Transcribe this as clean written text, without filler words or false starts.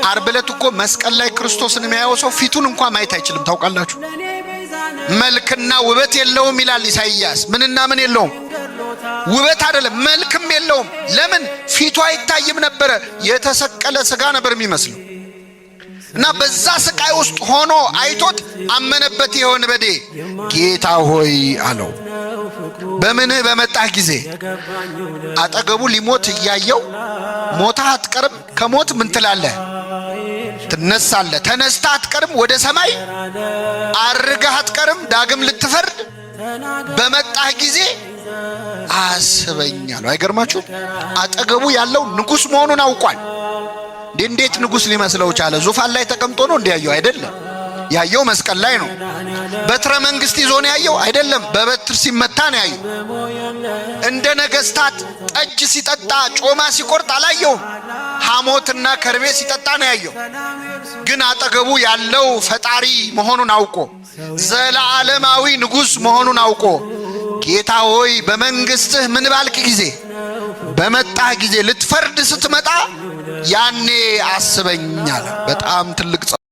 ዓርብ ዕለት እኮ መስቀል ላይ ክርስቶስን የሚያየው ሰው ፊቱን እንኳን ማየት አይችልም። ታውቃላችሁ? መልክና ውበት የለውም ይላል ኢሳይያስ። ምንና ምን የለውም? ውበት አይደለም መልክም የለውም። ለምን? ፊቱ አይታይም ነበረ። የተሰቀለ ስጋ ነበር የሚመስለው። እና በዛ ስቃይ ውስጥ ሆኖ አይቶት አመነበት። ይሆን በዴ ጌታ ሆይ አለው። በምንህ በመጣህ ጊዜ አጠገቡ ሊሞት እያየው ሞታ አትቀርም፣ ከሞት ምን ትላለህ? ትነሳለህ። ተነስታ አትቀርም፣ ወደ ሰማይ አርገህ አትቀርም፣ ዳግም ልትፈርድ በመጣህ ጊዜ አስበኛለሁ። አይገርማችሁ? አጠገቡ ያለው ንጉሥ መሆኑን አውቋል። እንዴት ንጉሥ ሊመስለው ቻለ? ዙፋን ላይ ተቀምጦ ነው እንዲያየው አይደለም። ያየው መስቀል ላይ ነው። በትረ መንግስት ይዞ ነው ያየው አይደለም። በበትር ሲመታ ነው ያየው። እንደ ነገስታት ጠጅ ሲጠጣ ጮማ ሲቆርጥ አላየውም። ሐሞትና ከርቤ ሲጠጣ ነው ያየው። ግን አጠገቡ ያለው ፈጣሪ መሆኑን አውቆ ዘላለማዊ ንጉሥ መሆኑን አውቆ ጌታ ሆይ በመንግስትህ ምን ባልክ ጊዜ በመጣህ ጊዜ ልትፈርድ ስትመጣ ያኔ አስበኛል። በጣም ትልቅ